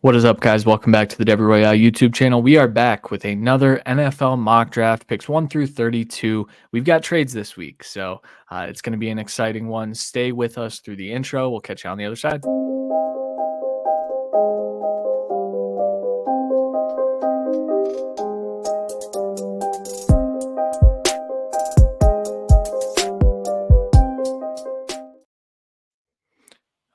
What is up, guys? Welcome back to the Debbie Royale YouTube channel. We are back with another NFL mock draft, picks 1 through 32. We've got trades this week, so it's going to be an exciting one. Stay with us through the intro. We'll catch you on the other side.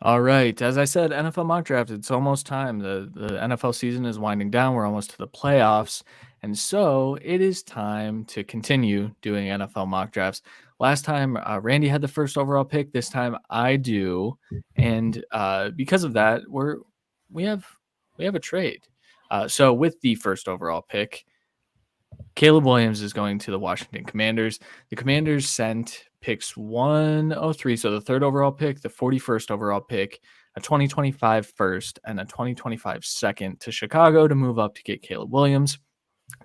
All right. As I said, NFL mock draft, it's almost time. The NFL season is winding down. We're almost to the playoffs. And so it is time to continue doing NFL mock drafts. Last time, Randy had the first overall pick. This time I do. And because of that, we have a trade. So with the first overall pick, Caleb Williams is going to the Washington Commanders. The Commanders sent picks 103, so the third overall pick, the 41st overall pick, a 2025 first, and a 2025 second to Chicago to move up to get Caleb Williams.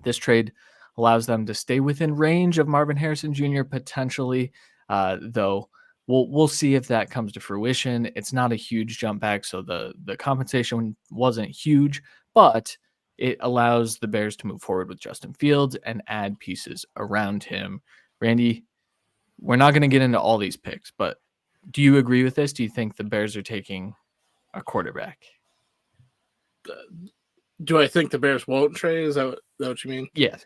This trade allows them to stay within range of Marvin Harrison Jr. potentially, though we'll see if that comes to fruition. It's not a huge jump back, so the compensation wasn't huge, but it allows the Bears to move forward with Justin Fields and add pieces around him. Randy, we're not going to get into all these picks, but do you agree with this? Do you think the Bears are taking a quarterback? Do I think the Bears won't trade? Is that what you mean? Yeah.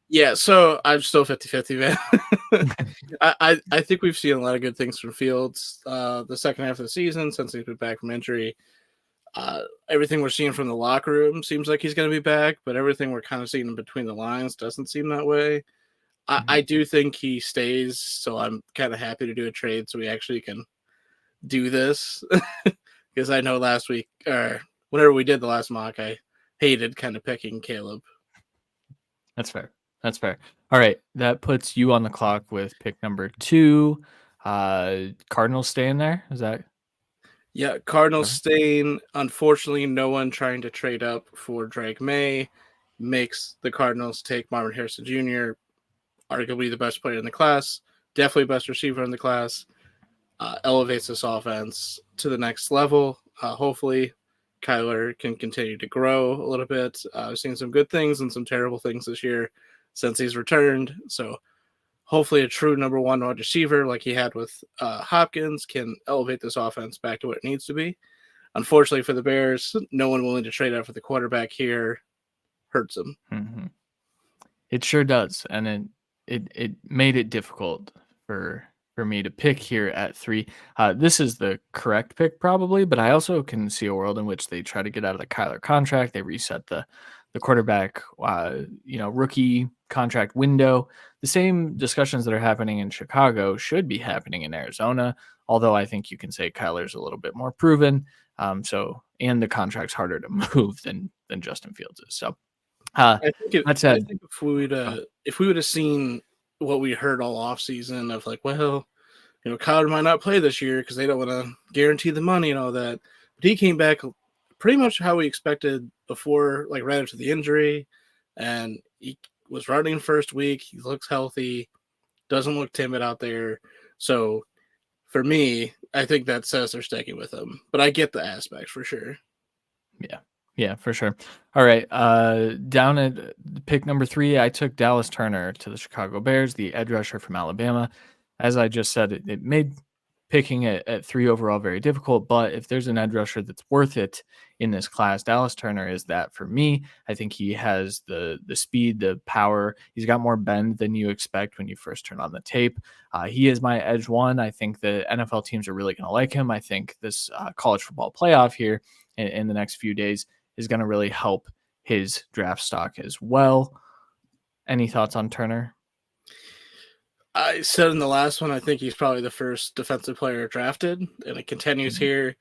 Yeah, so I'm still 50-50, man. I think we've seen a lot of good things from Fields the second half of the season since he's been back from injury. Everything we're seeing from the locker room seems like he's going to be back, but everything we're kind of seeing in between the lines doesn't seem that way. I do think he stays, so I'm kind of happy to do a trade so we actually can do this. Because I know last week, or whenever we did the last mock, I hated kind of picking Caleb. That's fair. All right, that puts you on the clock with pick number 2. Cardinals staying there? Is that? Yeah, Cardinals staying. Unfortunately, no one trying to trade up for Drake May makes the Cardinals take Marvin Harrison Jr., arguably the best player in the class, definitely best receiver in the class, elevates this offense to the next level. Hopefully, Kyler can continue to grow a little bit. I've seen some good things and some terrible things this year since he's returned. So hopefully a true number one wide receiver like he had with Hopkins can elevate this offense back to what it needs to be. Unfortunately for the Bears, no one willing to trade out for the quarterback here hurts them. Mm-hmm. It sure does, and it made it difficult for me to pick here at 3. This is the correct pick probably, but I also can see a world in which they try to get out of the Kyler contract. They reset the quarterback, rookie contract window. The same discussions that are happening in Chicago should be happening in Arizona, although I think you can say Kyler's a little bit more proven. And the contract's harder to move than Justin Fields is. So I think if we would have seen what we heard all offseason of like, well, Kyler might not play this year because they don't want to guarantee the money and all that. But he came back pretty much how we expected before, like right after the injury. And he was running first week. He looks healthy, doesn't look timid out there. So for me, I think that says they're sticking with him. But I get the aspects for sure. Yeah, for sure. All right. Down at pick number 3, I took Dallas Turner to the Chicago Bears, the edge rusher from Alabama. As I just said, it made picking at 3 overall very difficult, but if there's an edge rusher that's worth it in this class, Dallas Turner is that for me. I think he has the speed, the power. He's got more bend than you expect when you first turn on the tape. He is my edge one. I think the NFL teams are really going to like him. I think this college football playoff here in the next few days is going to really help his draft stock as well. Any thoughts on Turner? I said in the last one, I think he's probably the first defensive player drafted, and it continues here.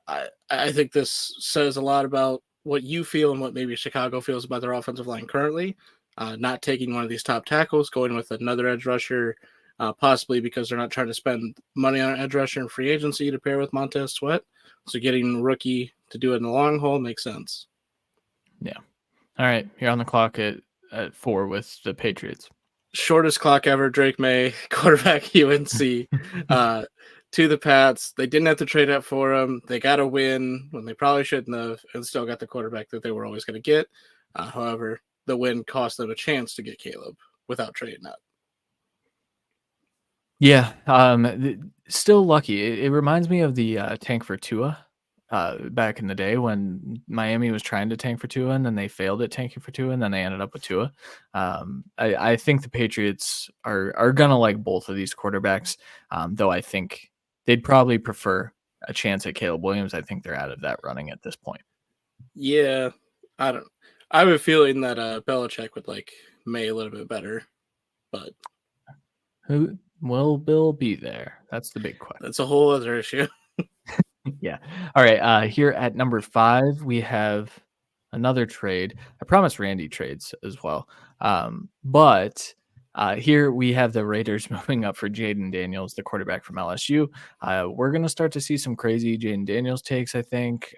I think this says a lot about what you feel and what maybe Chicago feels about their offensive line currently. Not taking one of these top tackles, going with another edge rusher, possibly because they're not trying to spend money on an edge rusher in free agency to pair with Montez Sweat. So getting a rookie to do it in the long haul makes sense. Yeah. All right. You're on the clock at 4 with the Patriots. Shortest clock ever, Drake May, quarterback UNC. to the Pats. They didn't have to trade up for him. They got a win when they probably shouldn't have, and still got the quarterback that they were always going to get. However, the win cost them a chance to get Caleb without trading up. Yeah, still lucky. It reminds me of the tank for Tua back in the day when Miami was trying to tank for Tua and then they failed at tanking for Tua and then they ended up with Tua. I think the Patriots are gonna like both of these quarterbacks, though I think they'd probably prefer a chance at Caleb Williams. I think they're out of that running at this point. Yeah, I don't. I have a feeling that Belichick would like May a little bit better, but Who will Bill be there? That's the big question. that's a whole other issue. Yeah. All right. Here at number 5, we have another trade. I promised Randy trades as well. But here we have the Raiders moving up for Jaden Daniels, the quarterback from LSU. We're going to start to see some crazy Jaden Daniels takes, I think.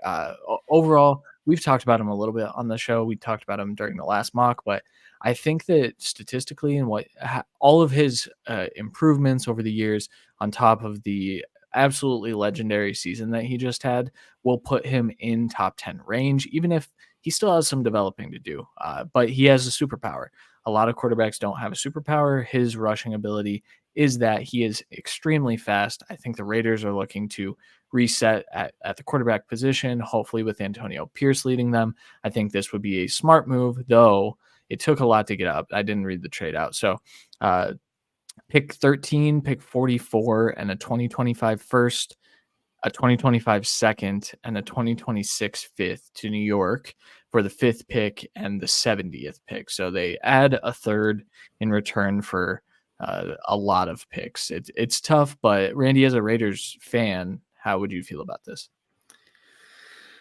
Overall, we've talked about him a little bit on the show. We talked about him during the last mock, but I think that statistically and all of his improvements over the years, on top of the absolutely legendary season that he just had, will put him in top 10 range, even if he still has some developing to do. But he has a superpower. A lot of quarterbacks don't have a superpower. His rushing ability is that he is extremely fast. I think the Raiders are looking to reset at the quarterback position, hopefully with Antonio Pierce leading them. I think this would be a smart move, though it took a lot to get up. I didn't read the trade out. So pick 13, pick 44, and a 2025 first, a 2025 second, and a 2026 fifth to New York for the 5th pick and the 70th pick. So they add a third in return for a lot of picks. It's tough, but Randy, as a Raiders fan, how would you feel about this?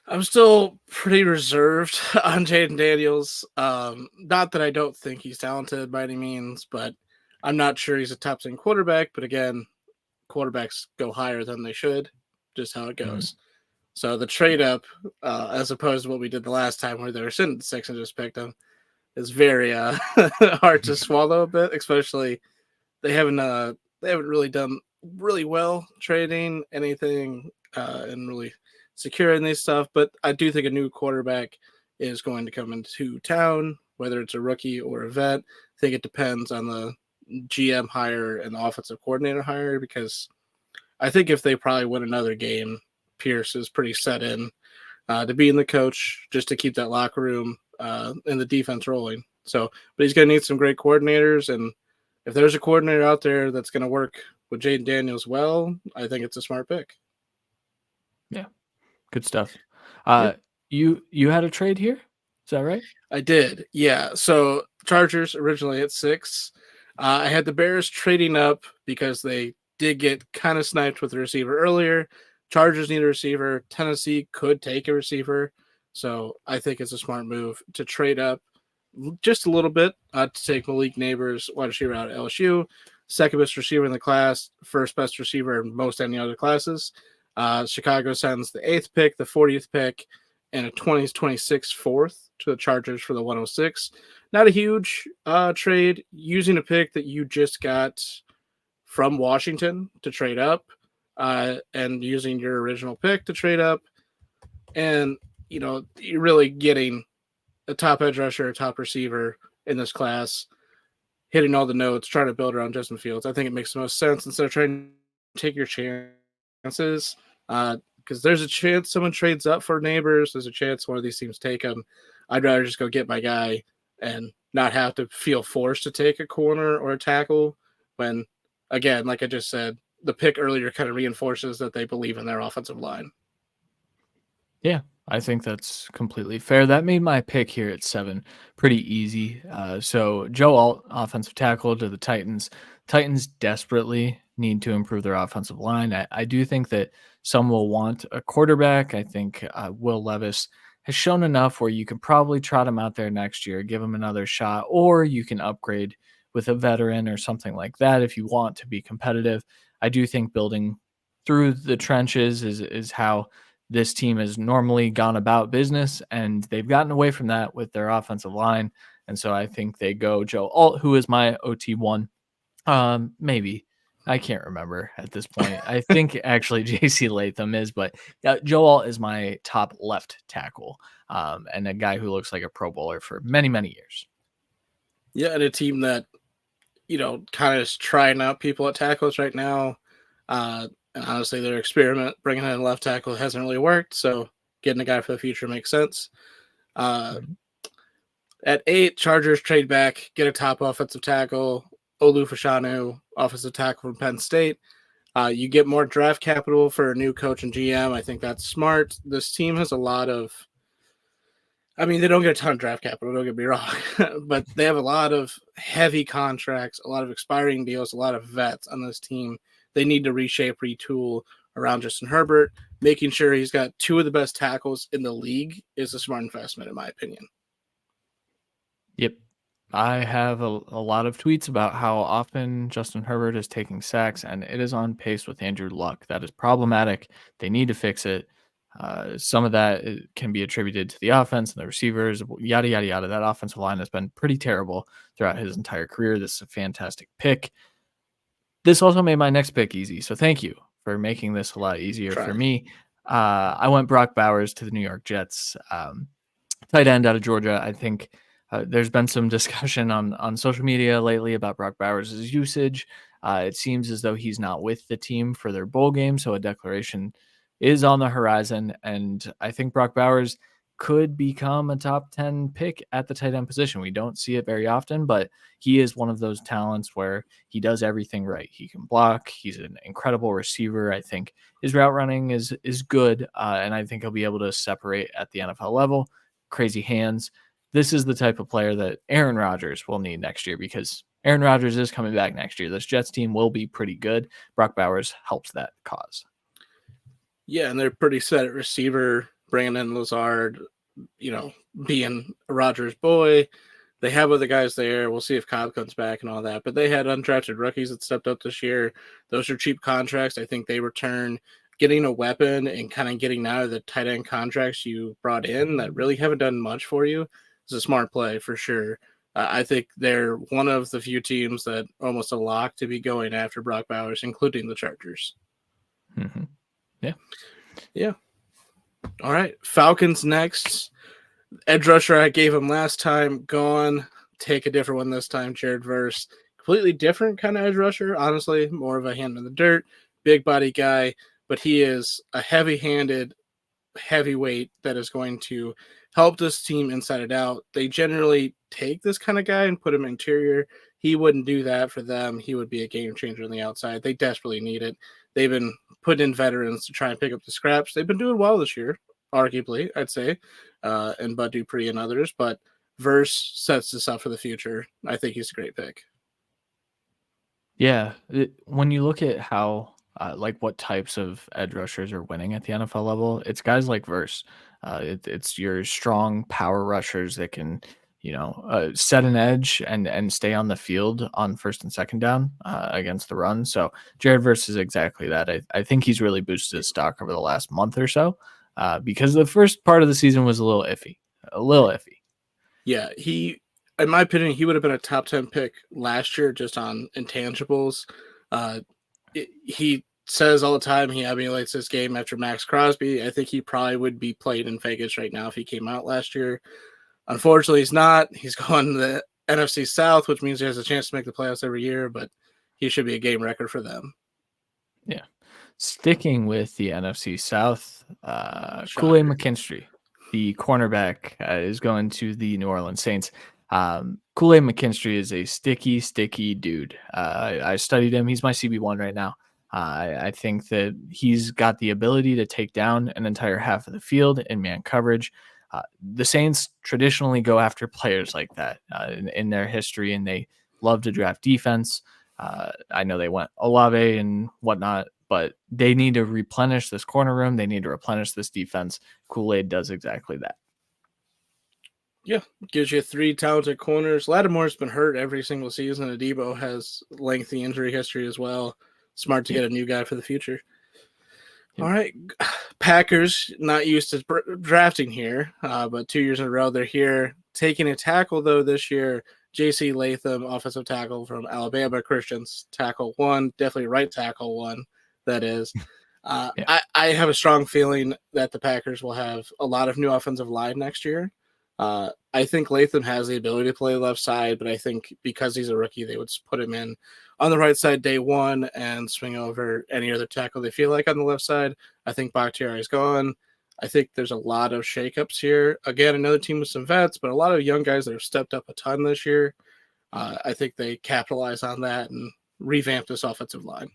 I'm still pretty reserved on Jaden Daniels. Not that I don't think he's talented by any means, but I'm not sure he's a top 10 quarterback. But again, quarterbacks go higher than they should, just how it goes. So the trade up, as opposed to what we did the last time where they were sitting at 6 and just picked them, is very hard to swallow a bit, especially they haven't really done really well trading anything and really securing this stuff. But I do think a new quarterback is going to come into town, whether it's a rookie or a vet. I think it depends on the GM hire and the offensive coordinator hire, because I think if they probably win another game, Pierce is pretty set in to being the coach, just to keep that locker room and the defense rolling. So, but he's going to need some great coordinators, and if there's a coordinator out there that's going to work with Jaden Daniels well, I think it's a smart pick. Yeah, good stuff. You had a trade here, is that right? I did, yeah. So Chargers originally at 6. I had the Bears trading up because they did get kind of sniped with the receiver earlier. Chargers need a receiver. Tennessee could take a receiver. So I think it's a smart move to trade up just a little bit to take Malik Neighbors, wide receiver out of LSU, second best receiver in the class, first best receiver in most any other classes. Chicago sends the 8th pick, the 40th pick, and a 2026 4th to the Chargers for the 106. Not a huge trade, using a pick that you just got from Washington to trade up, and using your original pick to trade up. And, you're really getting a top edge rusher, a top receiver in this class, hitting all the notes, trying to build around Justin Fields. I think it makes the most sense instead of trying to take your chances, because there's a chance someone trades up for Neighbors. There's a chance one of these teams take them. I'd rather just go get my guy and not have to feel forced to take a corner or a tackle when, again, like I just said, the pick earlier kind of reinforces that they believe in their offensive line. Yeah, I think that's completely fair. That made my pick here at 7 pretty easy. So Joe Alt, offensive tackle to the Titans. Titans desperately need to improve their offensive line. I do think that some will want a quarterback. I think Will Levis has shown enough where you can probably trot him out there next year, give him another shot, or you can upgrade with a veteran or something like that if you want to be competitive. I do think building through the trenches is how this team has normally gone about business, and they've gotten away from that with their offensive line. And so I think they go Joe Alt, who is my OT1. Maybe I can't remember at this point. I think actually J.C. Latham is, but Joe Alt is my top left tackle, and a guy who looks like a Pro Bowler for many, many years. Yeah, and a team that, kind of is trying out people at tackles right now. And honestly, their experiment bringing in a left tackle hasn't really worked. So getting a guy for the future makes sense. Mhm. At 8, Chargers trade back, get a top offensive tackle, Olu Fashanu, offensive tackle from Penn State. You get more draft capital for a new coach and GM. I think that's smart. This team has a lot of, they don't get a ton of draft capital, don't get me wrong, but they have a lot of heavy contracts, a lot of expiring deals, a lot of vets on this team. They need to reshape, retool around Justin Herbert. Making sure he's got 2 of the best tackles in the league is a smart investment, in my opinion. Yep. I have a lot of tweets about how often Justin Herbert is taking sacks, and it is on pace with Andrew Luck. That is problematic. They need to fix it. Some of that can be attributed to the offense and the receivers, yada, yada, yada. That offensive line has been pretty terrible throughout his entire career. This is a fantastic pick. This also made my next pick easy, so thank you for making this a lot easier for me. I went Brock Bowers to the New York Jets. Tight end out of Georgia. I think there's been some discussion on social media lately about Brock Bowers' usage. It seems as though he's not with the team for their bowl game, so a declaration is on the horizon. And I think Brock Bowers could become a top 10 pick at the tight end position. We don't see it very often, but he is one of those talents where he does everything right. He can block. He's an incredible receiver. I think his route running is good, and I think he'll be able to separate at the NFL level. Crazy hands. This is the type of player that Aaron Rodgers will need next year because Aaron Rodgers is coming back next year. This Jets team will be pretty good. Brock Bowers helps that cause. Yeah, and they're pretty set at receiver, bringing in Lazard, being Rodgers' boy. They have other guys there. We'll see if Cobb comes back and all that. But they had undrafted rookies that stepped up this year. Those are cheap contracts. I think they return getting a weapon and kind of getting out of the tight end contracts you brought in that really haven't done much for you is a smart play for sure. I think they're one of the few teams that almost a lock to be going after Brock Bowers, including the Chargers. Mm-hmm. Yeah. Yeah. All right. Falcons next. Edge rusher I gave him last time, gone. Take a different one this time. Jared Verse. Completely different kind of edge rusher, honestly. More of a hand in the dirt, big body guy, but he is a heavy-handed heavyweight that is going to help this team inside and out. They generally take this kind of guy and put him interior. He wouldn't do that for them. He would be a game changer on the outside. They desperately need it. They've been putting in veterans to try and pick up the scraps. They've been doing well this year, arguably, I'd say, and Bud Dupree and others, but Verse sets this up for the future. I think he's a great pick. Yeah. When you look at how, what types of edge rushers are winning at the NFL level, it's guys like Verse. It's your strong power rushers that can, set an edge and stay on the field on first and second down against the run. So Jared Verse is exactly that. I think he's really boosted his stock over the last month or so because the first part of the season was a little iffy. Yeah, in my opinion, he would have been a top 10 pick last year just on intangibles. He says all the time he emulates this game after Max Crosby. I think he probably would be played in Vegas right now if he came out last year. Unfortunately, he's not. He's going to the NFC South, which means he has a chance to make the playoffs every year, but he should be a game record for them. Yeah. Sticking with the NFC South, Kool-Aid McKinstry, the cornerback, is going to the New Orleans Saints. Kool-Aid McKinstry is a sticky dude. I studied him. He's my CB1 right now. I think that he's got the ability to take down an entire half of the field in man coverage. The Saints traditionally go after players like that in their history, and they love to draft defense. I know they went Olave and whatnot, but they need to replenish this corner room. They need to replenish this defense. Kool-Aid does exactly that. Yeah, gives you 3 talented corners. Lattimore's been hurt every single season. Adebo has lengthy injury history as well. Smart to get a new guy for the future. Yep. All right, Packers, not used to drafting here, but 2 years in a row they're here. Taking a tackle, though, this year, J.C. Latham, offensive tackle from Alabama Christians, tackle one, definitely right tackle one, that is. Yeah. I have a strong feeling that the Packers will have a lot of new offensive line next year. I think Latham has the ability to play left side, but I think because he's a rookie, they would put him in on the right side day one and swing over any other tackle they feel like on the left side. I think Bakhtiari is gone. I think there's a lot of shakeups here. Again, another team with some vets, but a lot of young guys that have stepped up a ton this year. I think they capitalize on that and revamp this offensive line.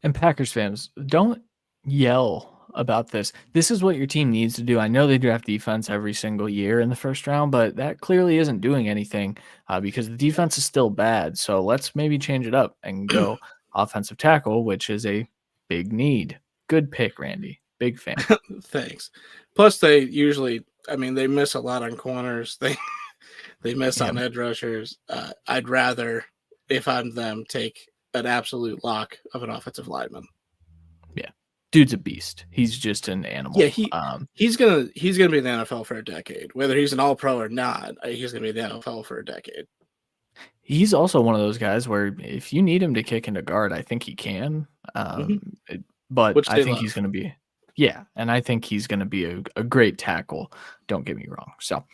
And Packers fans, don't yell about this. This is what your team needs to do. I know they draft defense every single year in the first round, but that clearly isn't doing anything because the defense is still bad. So let's maybe change it up and go offensive tackle, which is a big need. Good pick, Randy. Big fan. Thanks. Plus, they usually, they miss a lot on corners. They miss on edge rushers. I'd rather, if I'm them, take an absolute lock of an offensive lineman. Yeah, dude's a beast. He's just an animal. Yeah, he's gonna be in the NFL for a decade. Whether he's an All-Pro or not, he's gonna be in the NFL for a decade. He's also one of those guys where if you need him to kick into guard, I think he can. But Which I think he's going to be, and I think he's going to be a great tackle. Don't get me wrong. So,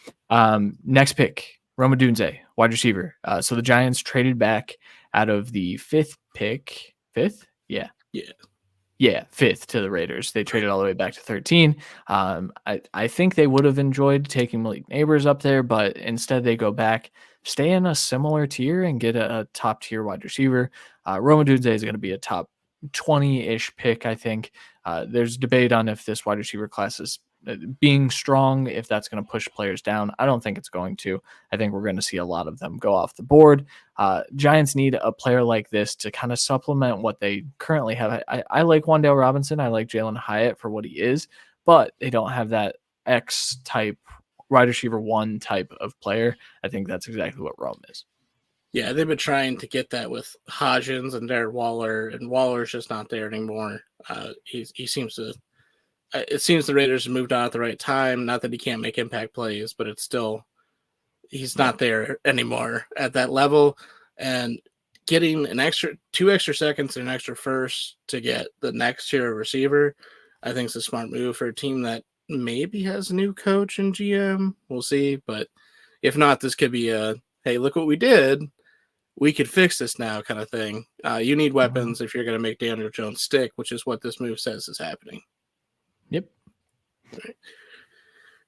next pick, Roma Dunze, wide receiver. So the Giants traded back out of the fifth pick. Fifth? Yeah. Yeah, fifth to the Raiders. They traded all the way back to 13. I think they would have enjoyed taking Malik Neighbors up there, but instead they go back, stay in a similar tier, and get a top tier wide receiver. Roma Dunze is going to be a top 20-ish pick, I think. There's debate on if this wide receiver class is being strong, if that's going to push players down. I don't think it's going to. I think we're going to see a lot of them go off the board. Giants need a player like this to kind of supplement what they currently have. I like Wan'Dale Robinson. I like Jalen Hyatt for what he is, but they don't have that X type wide receiver one type of player. I think that's exactly what Rome is. Yeah, they've been trying to get that with Hodgins and Darren Waller, and Waller's just not there anymore. He seems to. It seems the Raiders have moved on at the right time. Not that he can't make impact plays, but it's still he's not there anymore at that level. And getting two extra seconds and an extra first to get the next tier receiver, I think is a smart move for a team that maybe has a new coach and GM. We'll see, but if not, this could be a hey, look what we did. We could fix this now kind of thing. You need weapons if you're going to make Daniel Jones stick, which is what this move says is happening. Yep.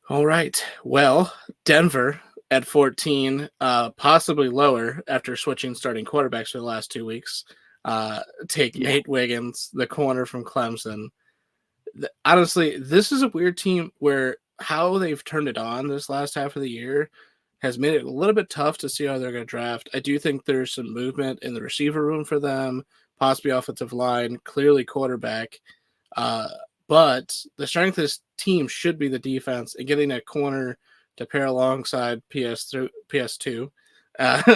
All right. Well, Denver at 14, possibly lower after switching starting quarterbacks for the last 2 weeks. Take Nate Wiggins, the corner from Clemson. Honestly, this is a weird team where how they've turned it on this last half of the year has made it a little bit tough to see how they're going to draft. I do think there's some movement in the receiver room for them, possibly offensive line, clearly quarterback. But the strength of this team should be the defense, and getting a corner to pair alongside PS2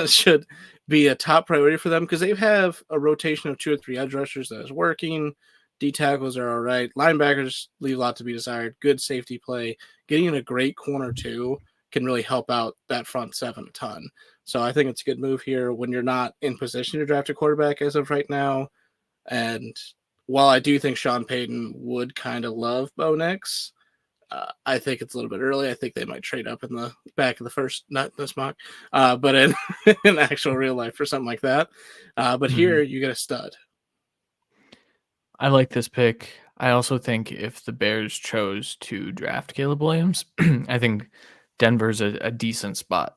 should be a top priority for them because they have a rotation of 2 or 3 edge rushers that is working. D tackles are all right. Linebackers leave a lot to be desired. Good safety play. Getting a great corner too can really help out that front seven a ton. So I think it's a good move here when you're not in position to draft a quarterback as of right now. And while I do think Sean Payton would kind of love Bo Nix, I think it's a little bit early. I think they might trade up in the back of the first, not this mock, but in actual real life for something like that. But here you get a stud. I like this pick. I also think if the Bears chose to draft Caleb Williams, I think Denver's a decent spot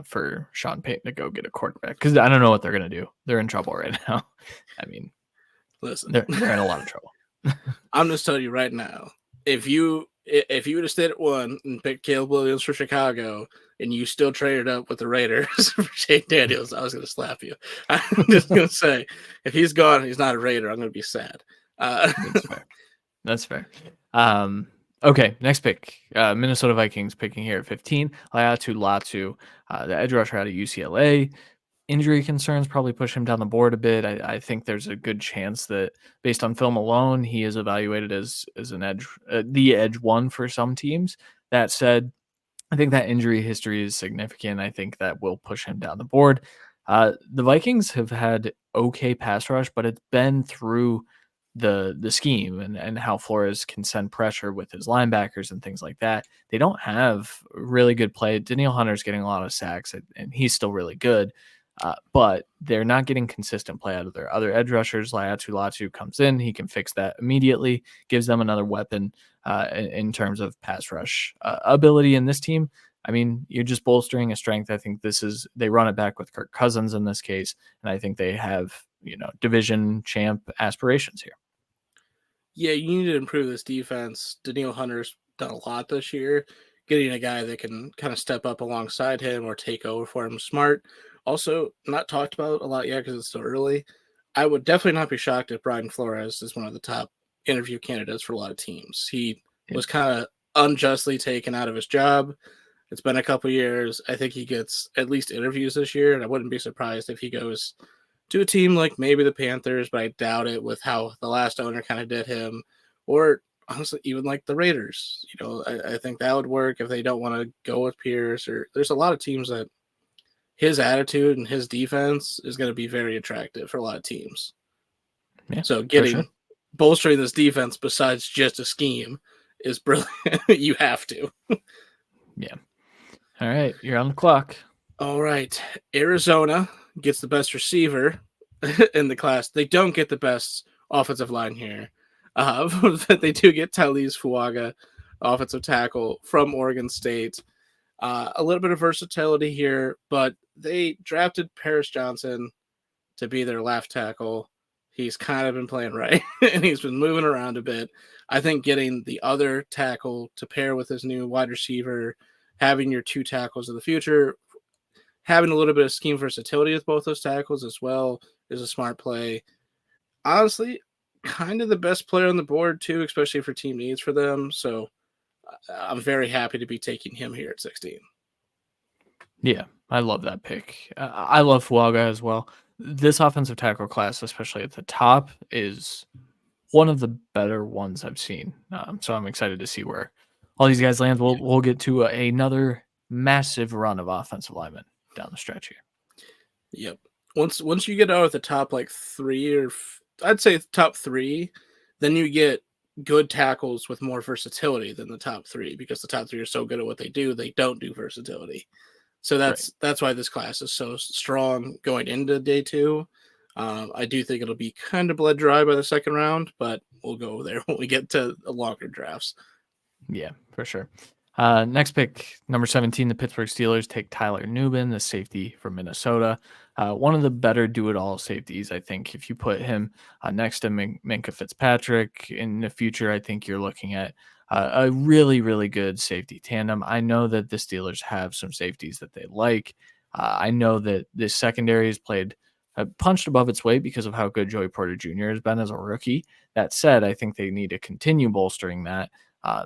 for Sean Payton to go get a quarterback because I don't know what they're going to do. They're in trouble right now. I mean, listen, they're in a lot of trouble. I'm just telling you right now, if you would have stayed at 1 and picked Caleb Williams for Chicago and you still traded up with the Raiders for Shane Daniels, I was going to slap you. I'm just going to say, if he's gone, he's not a Raider, I'm going to be sad. That's fair. Okay, next pick. Minnesota Vikings picking here at 15. Laiatu Latu, the edge rusher out of UCLA. Injury concerns probably push him down the board a bit. I think there's a good chance that based on film alone, he is evaluated as an edge, the edge one for some teams. That said, I think that injury history is significant. I think that will push him down the board. The Vikings have had okay pass rush, but it's been through the scheme and how Flores can send pressure with his linebackers and things like that. They don't have really good play. Danielle Hunter's getting a lot of sacks, and he's still really good. But they're not getting consistent play out of their other edge rushers. Latu comes in, he can fix that immediately, gives them another weapon in terms of pass rush ability in this team. I mean, you're just bolstering a strength. I think they run it back with Kirk Cousins in this case, and I think they have division champ aspirations here. Yeah, you need to improve this defense. Danielle Hunter's done a lot this year. Getting a guy that can kind of step up alongside him or take over for him is smart. Also, not talked about a lot yet because it's still early. I would definitely not be shocked if Brian Flores is one of the top interview candidates for a lot of teams. He was kind of unjustly taken out of his job. It's been a couple years. I think he gets at least interviews this year, and I wouldn't be surprised if he goes to a team like maybe the Panthers, but I doubt it with how the last owner kind of did him, or honestly, even like the Raiders. I think that would work if they don't want to go with Pierce. Or there's a lot of teams that his attitude and his defense is going to be very attractive for a lot of teams. Yeah, so bolstering this defense besides just a scheme is brilliant. You have to. Yeah. All right, you're on the clock. All right. Arizona gets the best receiver in the class. They don't get the best offensive line here. But they do get Tyrese Fuaga, offensive tackle from Oregon State. A little bit of versatility here, but they drafted Paris Johnson to be their left tackle. He's kind of been playing right, and he's been moving around a bit. I think getting the other tackle to pair with his new wide receiver, having your two tackles of the future, having a little bit of scheme versatility with both those tackles as well is a smart play. Honestly, kind of the best player on the board too, especially for team needs for them. So I'm very happy to be taking him here at 16. Yeah, I love that pick. I love Fuaga as well. This offensive tackle class, especially at the top, is one of the better ones I've seen. So I'm excited to see where all these guys land. We'll get to another massive run of offensive linemen down the stretch here. Yep. Once you get out of the top like three, or I'd say top three, then you get good tackles with more versatility than the top three, because the top three are so good at what they do, they don't do versatility. So that's why this class is so strong going into day two. I do think it'll be kind of bled dry by the second round, but we'll go there when we get to longer drafts. Yeah, for sure. Next pick, number 17, the Pittsburgh Steelers take Tyler Nubin, the safety from Minnesota. One of the better do-it-all safeties, I think. If you put him next to Minkah Fitzpatrick in the future, I think you're looking at a really, really good safety tandem. I know that the Steelers have some safeties that they like. I know that this secondary has punched above its weight because of how good Joey Porter Jr. has been as a rookie. That said, I think they need to continue bolstering that.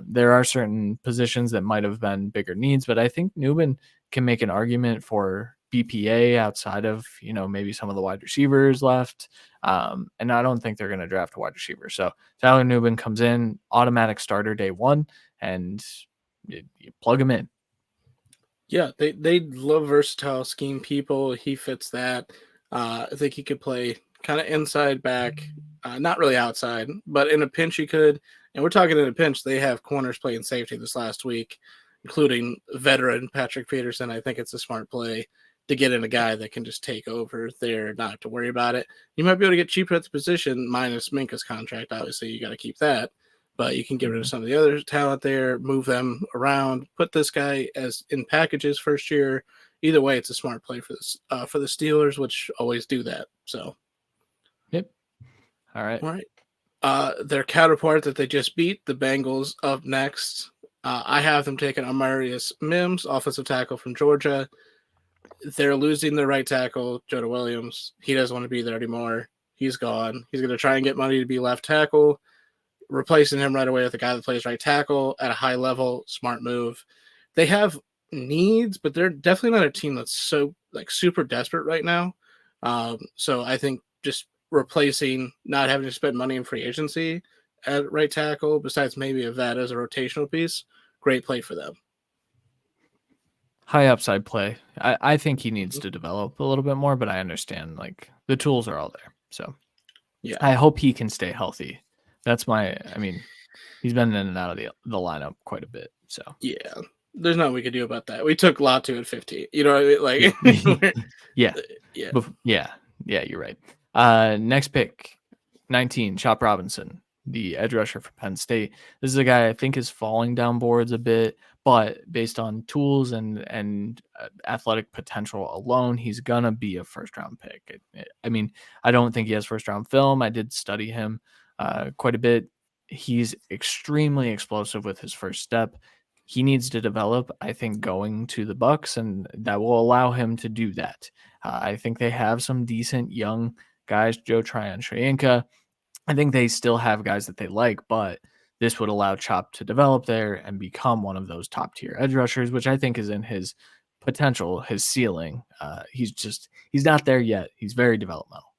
There are certain positions that might have been bigger needs, but I think Nubin can make an argument for BPA outside of, maybe some of the wide receivers left. And I don't think they're going to draft a wide receiver. So Tyler Nubin comes in, automatic starter day one, and you plug him in. Yeah, they love versatile scheme people. He fits that. I think he could play kind of inside back, not really outside, but in a pinch he could. And we're talking in a pinch, they have corners playing safety this last week, including veteran Patrick Peterson. I think it's a smart play to get in a guy that can just take over there, not have to worry about it. You might be able to get cheaper at the position, minus Minkah's contract. Obviously, you got to keep that. But you can get rid of some of the other talent there, move them around, put this guy as in packages first year. Either way, it's a smart play for the Steelers, which always do that. So, yep. All right. Their counterpart that they just beat, the Bengals, up next. I have them taking Amarius Mims, offensive tackle from Georgia. They're losing their right tackle, Jonah Williams. He doesn't want to be there anymore. He's gone. He's going to try and get money to be left tackle. Replacing him right away with a guy that plays right tackle at a high level, smart move. They have needs, but they're definitely not a team that's so super desperate right now. So I think just replacing, not having to spend money in free agency at right tackle, besides maybe a vet as a rotational piece, great play for them. high upside play. I think he needs to develop a little bit more, but I understand like the tools are all there. So Yeah. I hope he can stay healthy. That's I mean, he's been in and out of the lineup quite a bit. So Yeah. There's nothing we could do about that. We took Latu at 15. You know what I mean? Like, yeah. yeah. Yeah, you're right. Next pick, 19, Chop Robinson, the edge rusher for Penn State. This is a guy I think is falling down boards a bit, but based on tools and athletic potential alone, he's gonna be a first round pick. I mean, I don't think he has first round film. I did study him quite a bit. He's extremely explosive with his first step. He needs to develop, I think, going to the Bucks, and that will allow him to do that. I think they have some decent young guys, Joe Tryon-Shoyinka. I think they still have guys that they like, but this would allow Chop to develop there and become one of those top tier edge rushers, which I think is in his potential, his ceiling. He's not there yet. He's very developmental.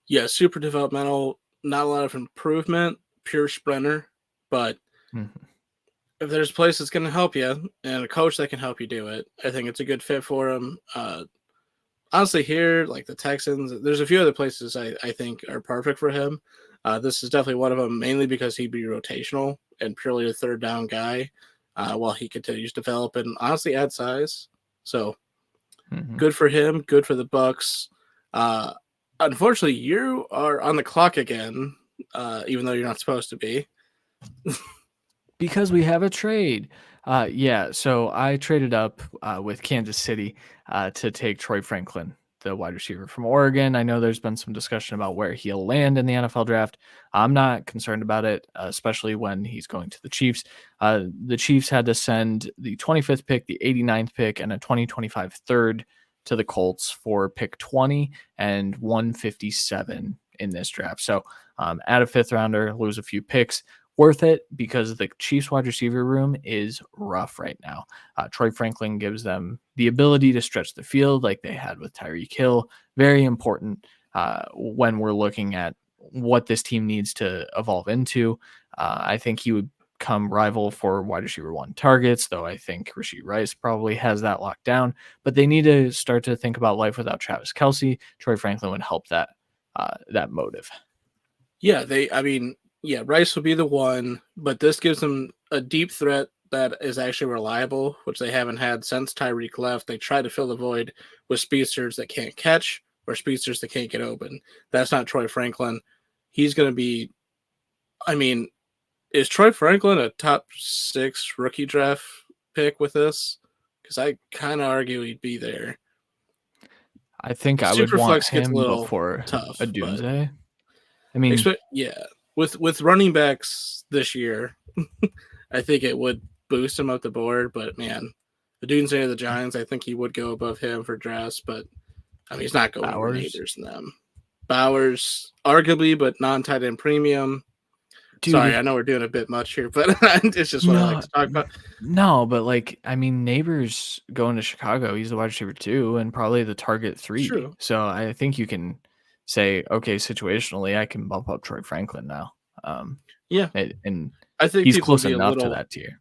Yeah, super developmental, not a lot of improvement, pure sprinter, but if there's a place that's going to help you and a coach that can help you do it, I think it's a good fit for him. Honestly, here, like the Texans, there's a few other places I think are perfect for him. This is definitely one of them, mainly because he'd be rotational and purely a third down guy while he continues to develop and honestly add size. So good for him, good for the Bucks. Unfortunately, you are on the clock again, even though you're not supposed to be. Because we have a trade. So I traded up with Kansas City to take Troy Franklin, the wide receiver from Oregon. I know there's been some discussion about where he'll land in the NFL draft. I'm not concerned about it, especially when he's going to the Chiefs. The Chiefs had to send the 25th pick, the 89th pick, and a 2025 third to the Colts for pick 20 and 157 in this draft. So add a fifth rounder, lose a few picks. Worth it because the Chiefs wide receiver room is rough right now. Troy Franklin gives them the ability to stretch the field like they had with Tyreek Hill. Very important when we're looking at what this team needs to evolve into. I think he would come rival for wide receiver one targets, though I think Rashee Rice probably has that locked down. But they need to start to think about life without Travis Kelce. Troy Franklin would help that motive. Yeah, Rice will be the one, but this gives them a deep threat that is actually reliable, which they haven't had since Tyreek left. They try to fill the void with speedsters that can't catch or speedsters that can't get open. That's not Troy Franklin. He's going to be, is Troy Franklin a top 6 rookie draft pick with this? Because I kind of argue he'd be there. I think I would want gets a him little before tough, a Doomsday. Yeah. With running backs this year, I think it would boost him up the board. But man, the Doomsday of the Giants, I think he would go above him for drafts. But he's not going over Naders and them. Bowers, arguably, but non-tight end premium. Dude, sorry, I know we're doing a bit much here, but it's just what I like to talk about. No, but Neighbors going to Chicago, he's the wide receiver 2 and probably the target 3. True. So I think you can say, okay, situationally, I can bump up Troy Franklin now. And I think he's close enough to that tier.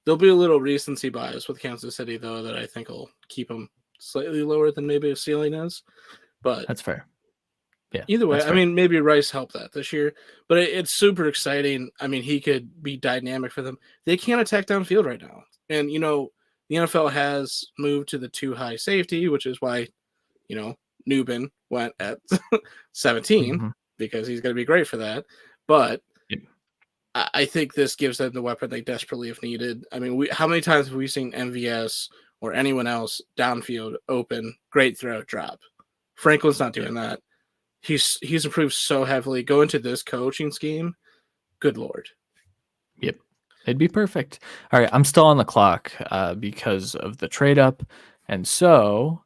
There'll be a little recency bias with Kansas City, though, that I think will keep him slightly lower than maybe a ceiling is. But that's fair. Yeah. Either way, maybe Rice helped that this year, but it's super exciting. he could be dynamic for them. They can't attack downfield right now. And, the NFL has moved to the 2 high safety, which is why, Nubin went at 17 because he's going to be great for that. But I think this gives them the weapon they desperately have needed. How many times have we seen MVS or anyone else downfield open, great throw, drop? Franklin's not doing that. He's improved so heavily. Go into this coaching scheme, good Lord. Yep. It'd be perfect. All right, I'm still on the clock because of the trade up. And so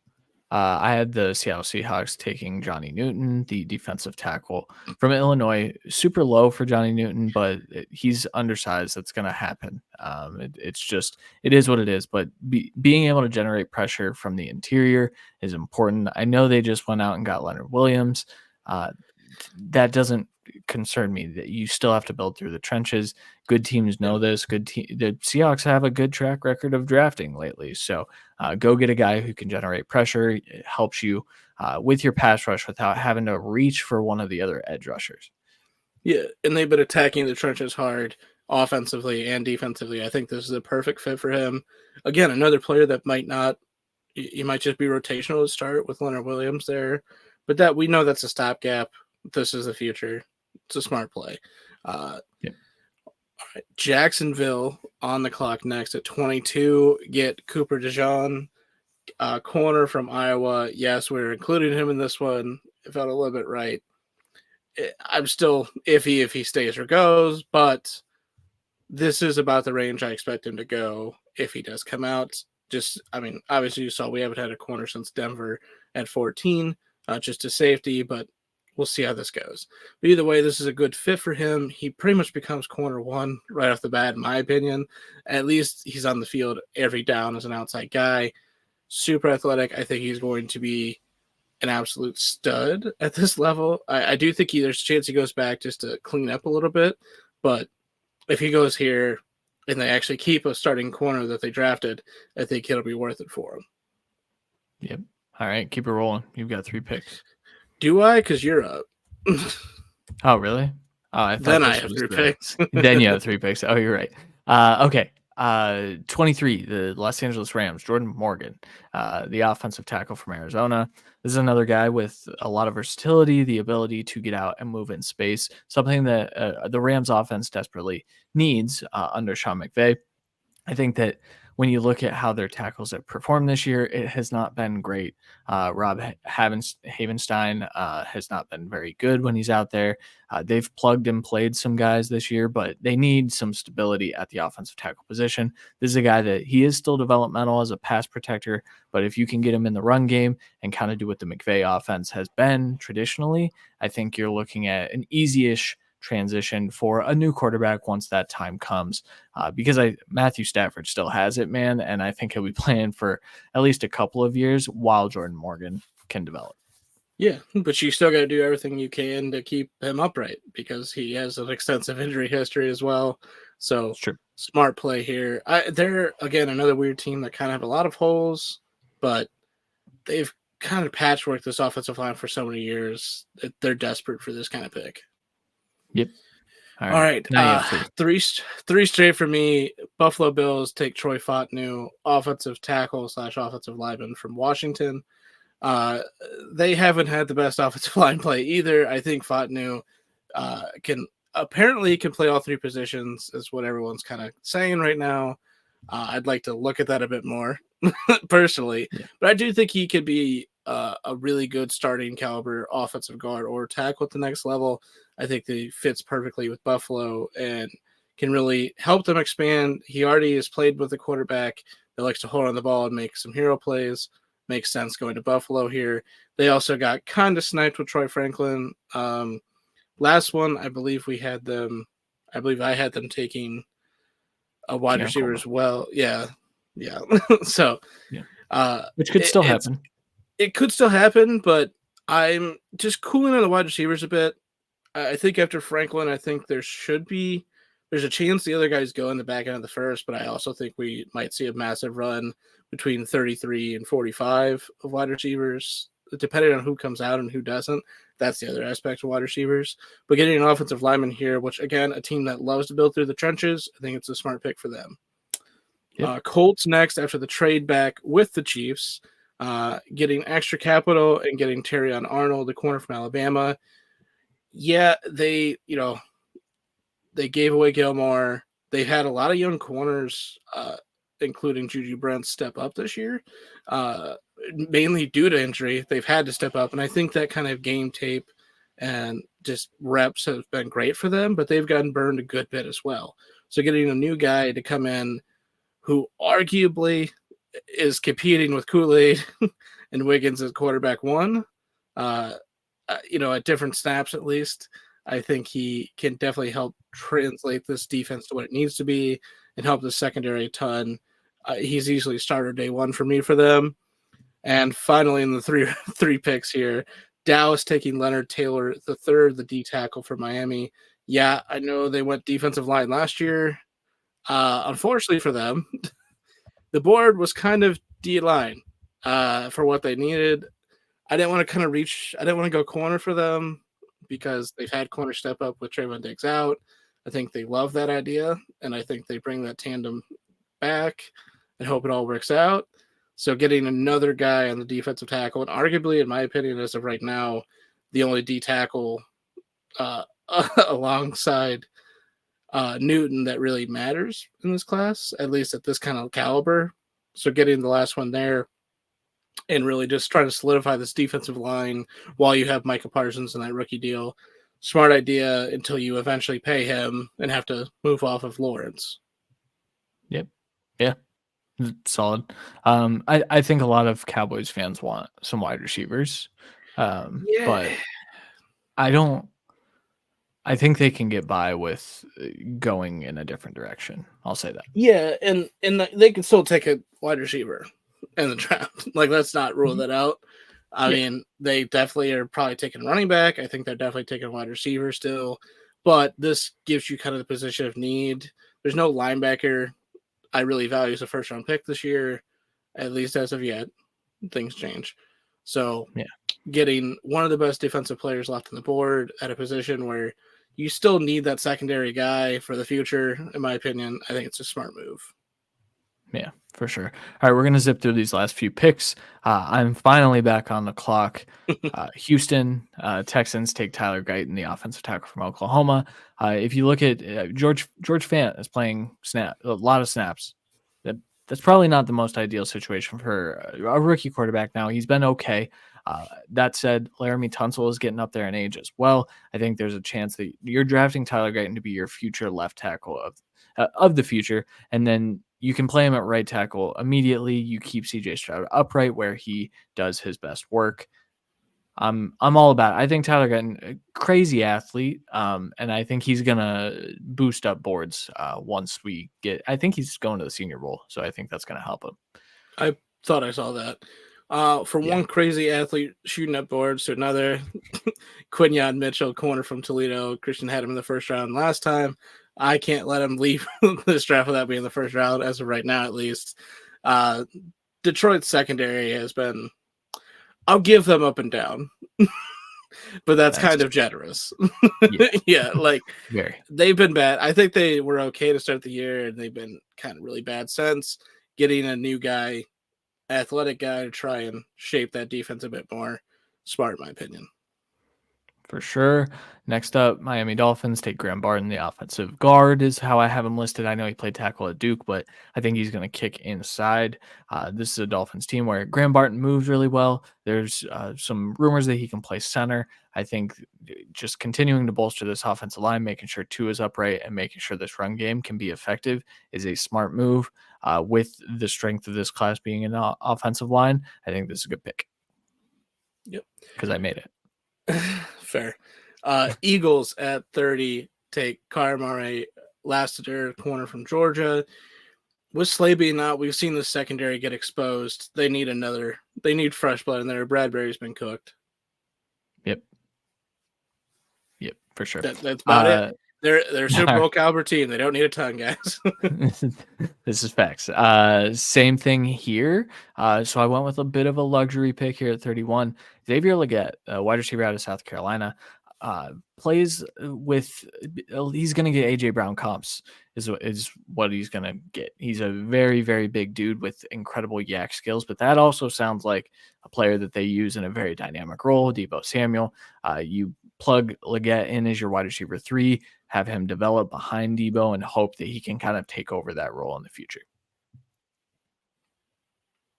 I had the Seattle Seahawks taking Johnny Newton, the defensive tackle from Illinois. Super low for Johnny Newton, but he's undersized. That's going to happen. It is what it is. But being able to generate pressure from the interior is important. I know they just went out and got Leonard Williams. That doesn't concern me. That you still have to build through the trenches. Good teams know this. The Seahawks have a good track record of drafting lately. So go get a guy who can generate pressure. It helps you with your pass rush without having to reach for one of the other edge rushers. Yeah, and they've been attacking the trenches hard offensively and defensively. I think this is a perfect fit for him. Again, another player that might not, you might just be rotational to start with Leonard Williams there, but that we know that's a stopgap. This is the future. It's a smart play. Yep. All right, Jacksonville on the clock next at 22. Get Cooper DeJean, corner from Iowa. Yes, we're including him in this one. It felt a little bit right. I'm still iffy if he stays or goes, but this is about the range I expect him to go if he does come out. Obviously you saw we haven't had a corner since Denver at 14, just to safety, but we'll see how this goes. But either way, this is a good fit for him. He pretty much becomes corner one right off the bat, in my opinion. At least he's on the field every down as an outside guy. Super athletic. I think he's going to be an absolute stud at this level. I do think there's a chance he goes back just to clean up a little bit, but if he goes here and they actually keep a starting corner that they drafted, I think it'll be worth it for him. Yep. All right, keep it rolling. You've got 3 picks. Do I? Because you're up. Oh, really? Oh, I thought then I have 3 picks. Then you have 3 picks. Oh, you're right. Okay. 23, the Los Angeles Rams, Jordan Morgan, the offensive tackle from Arizona. This is another guy with a lot of versatility, the ability to get out and move in space, something that the Rams offense desperately needs under Sean McVay. I think that when you look at how their tackles have performed this year, it has not been great. Rob Havenstein has not been very good when he's out there. They've plugged and played some guys this year, but they need some stability at the offensive tackle position. This is a guy that he is still developmental as a pass protector, but if you can get him in the run game and kind of do what the McVay offense has been traditionally, I think you're looking at an easy-ish transition for a new quarterback once that time comes, because Matthew Stafford still has it, man, and I think he'll be playing for at least a couple of years while Jordan Morgan can develop. Yeah, but you still got to do everything you can to keep him upright because he has an extensive injury history as well. So smart play here. They're, again, another weird team that kind of have a lot of holes, but they've kind of patchworked this offensive line for so many years that they're desperate for this kind of pick. Yep. All right. Three straight for me. Buffalo Bills take Troy Fautanu, offensive tackle / offensive lineman from Washington. They haven't had the best offensive line play either. I think Fautanu can play all 3 positions, is what everyone's kind of saying right now. I'd like to look at that a bit more personally, but I do think he could be a really good starting caliber offensive guard or tackle at the next level. I think that he fits perfectly with Buffalo and can really help them expand. He already has played with a quarterback that likes to hold on the ball and make some hero plays. Makes sense going to Buffalo here. They also got kind of sniped with Troy Franklin. Last one, I believe I had them taking a wide receiver as well. Yeah. So, which could still happen. It could still happen, but I'm just cooling on the wide receivers a bit. I think after Franklin, I think there's a chance the other guys go in the back end of the first, but I also think we might see a massive run between 33 and 45 of wide receivers, depending on who comes out and who doesn't. That's the other aspect of wide receivers. But getting an offensive lineman here, which, again, a team that loves to build through the trenches, I think it's a smart pick for them. Yep. Colts next after the trade back with the Chiefs, getting extra capital and getting Terrion Arnold, the corner from Alabama. Yeah, they gave away Gilmore. They had a lot of young corners, including Juju Brent, step up this year, mainly due to injury. They've had to step up, and I think that kind of game tape and just reps have been great for them, but they've gotten burned a good bit as well. So getting a new guy to come in who arguably is competing with Kool-Aid and Wiggins as quarterback one, at different snaps at least, I think he can definitely help translate this defense to what it needs to be and help the secondary a ton. He's easily starter day one for me for them. And finally, in the three picks here, Dallas taking Leonard Taylor III, the D tackle for Miami. Yeah, I know they went defensive line last year. Unfortunately for them, the board was kind of D-line for what they needed. I didn't want to I didn't want to go corner for them because they've had corner step up with Trayvon Diggs out. I think they love that idea, and I think they bring that tandem back and hope it all works out. So getting another guy on the defensive tackle, and arguably, in my opinion, as of right now, the only D tackle uh, alongside Newton that really matters in this class, at least at this kind of caliber. So getting the last one there and really just trying to solidify this defensive line while you have Micah Parsons in that rookie deal. Smart idea until you eventually pay him and have to move off of Lawrence. Yep. Yeah. Solid. I think a lot of Cowboys fans want some wide receivers. But I think they can get by with going in a different direction. I'll say that. Yeah, and they can still take a wide receiver in the draft. Like, let's not rule that out. I mean, they definitely are probably taking running back. I think they're definitely taking wide receiver still. But this gives you kind of the position of need. There's no linebacker I really value as a first-round pick this year, at least as of yet. Things change. So getting one of the best defensive players left on the board at a position where you still need that secondary guy for the future, in my opinion, I think it's a smart move. Yeah, for sure. All right, we're going to zip through these last few picks. I'm finally back on the clock. Houston Texans take Tyler Guyton, the offensive tackle from Oklahoma. If you look at George Fant is playing a lot of snaps. That's probably not the most ideal situation for a rookie quarterback now. He's been okay. That said, Laramie Tunsil is getting up there in age as well. I think there's a chance that you're drafting Tyler Guyton to be your future left tackle of the future, and then you can play him at right tackle immediately. You keep CJ Stroud upright where he does his best work. I'm all about it. I think Tyler Guyton, a crazy athlete, and I think he's gonna boost up boards once we get. I think he's going to the Senior Bowl, so I think that's gonna help him. I thought I saw that. From one crazy athlete shooting up boards to another, Quinyon Mitchell, corner from Toledo. Christian had him in the first round last time. I can't let him leave this draft without being in the first round, as of right now, at least. Detroit's secondary has been, I'll give them up and down, but that's kind of generous. Yeah, like they've been bad. I think they were okay to start the year, and they've been kind of really bad since. Getting a new guy, athletic guy, to try and shape that defense a bit more, smart in my opinion. For sure. Next up, Miami Dolphins take Graham Barton, the offensive guard, is how I have him listed. I know he played tackle at Duke, but I think he's going to kick inside. This is a Dolphins team where Graham Barton moves really well. There's some rumors that he can play center. I think just continuing to bolster this offensive line, making sure Tua is upright, and making sure this run game can be effective is a smart move. With the strength of this class being an offensive line, I think this is a good pick. Yep. Because I made it. Fair. Eagles at 30 take Murray, Lassiter, corner from Georgia. With Slay being out, we've seen the secondary get exposed. They need fresh blood in there. Bradbury's been cooked. Yep, for sure. That's about it. They're a Super Bowl caliber team. They don't need a ton, guys. This is facts. Same thing here. So I went with a bit of a luxury pick here at 31. Xavier Legette, wide receiver out of South Carolina, plays with. He's going to get AJ Brown comps. Is what he's going to get. He's a very, very big dude with incredible yak skills, but that also sounds like a player that they use in a very dynamic role. Deebo Samuel. You plug Legette in as your wide receiver 3, have him develop behind Deebo, and hope that he can kind of take over that role in the future.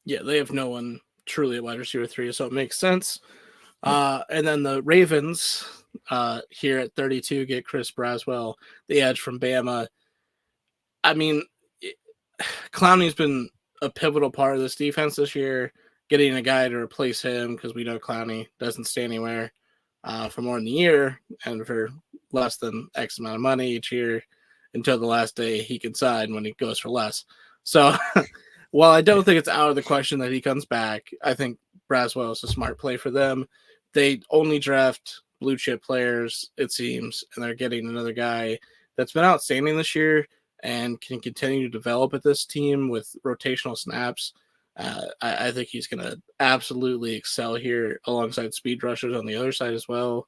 Yeah, they have no one truly at wide receiver 3, so it makes sense. And then the Ravens here at 32 get Chris Braswell, the edge from Bama. I mean, Clowney's been a pivotal part of this defense this year, getting a guy to replace him because we know Clowney doesn't stay anywhere for more than a year and for less than X amount of money each year until the last day he can sign when he goes for less. So while I don't think it's out of the question that he comes back, I think Braswell is a smart play for them. They only draft blue chip players, it seems, and they're getting another guy that's been outstanding this year and can continue to develop at this team with rotational snaps. I think he's going to absolutely excel here alongside speed rushers on the other side as well.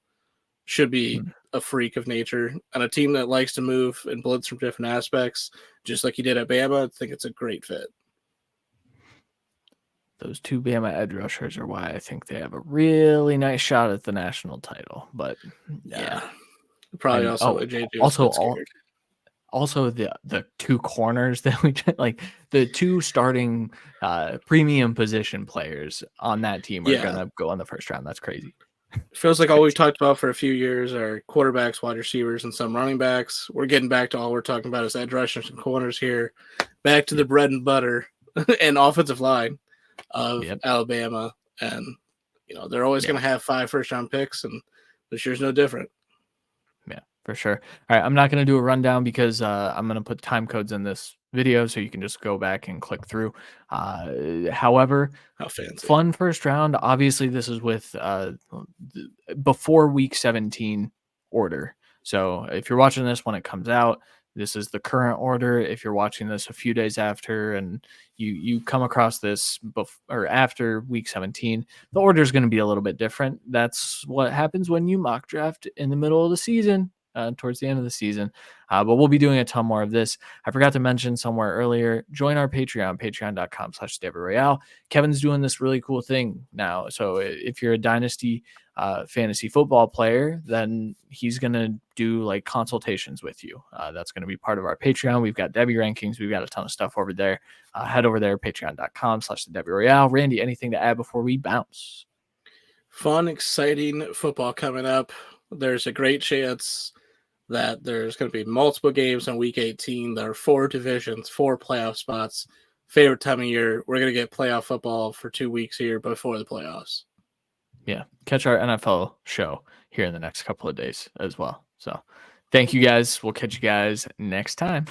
Should be a freak of nature on a team that likes to move and blitz from different aspects, just like he did at Bama. I think it's a great fit. Those two Bama edge rushers are why I think they have a really nice shot at the national title. But yeah, probably and, also JJ was also scared. Also, the two corners that we like, the two starting premium position players on that team are gonna go in the first round. That's crazy. Feels like all we've talked about for a few years are quarterbacks, wide receivers, and some running backs. We're getting back to all we're talking about is edge rushers and corners here. Back to the bread and butter and offensive line of Alabama. And, they're always going to have 5 first-round picks, and this year's no different. Yeah, for sure. All right, I'm not going to do a rundown because I'm going to put time codes in this video so you can just go back and click through. However, fun first round. Obviously, this is with before week 17 order. So if you're watching this when it comes out, this is the current order. If you're watching this a few days after and you come across this or after week 17, the order is going to be a little bit different. That's what happens when you mock draft in the middle of the season. Towards the end of the season. But we'll be doing a ton more of this. I forgot to mention somewhere earlier, join our Patreon, patreon.com/DavidRoyale. Kevin's doing this really cool thing now. So if you're a dynasty fantasy football player, then he's going to do like consultations with you. That's going to be part of our Patreon. We've got Debbie rankings. We've got a ton of stuff over there. Head over there, patreon.com/DavidRoyale. Randy, anything to add before we bounce? Fun, exciting football coming up. There's a great chance that there's going to be multiple games on week 18. There are 4 divisions, 4 playoff spots. Favorite time of year. We're going to get playoff football for 2 weeks here before the playoffs. Yeah. Catch our NFL show here in the next couple of days as well. So thank you guys. We'll catch you guys next time.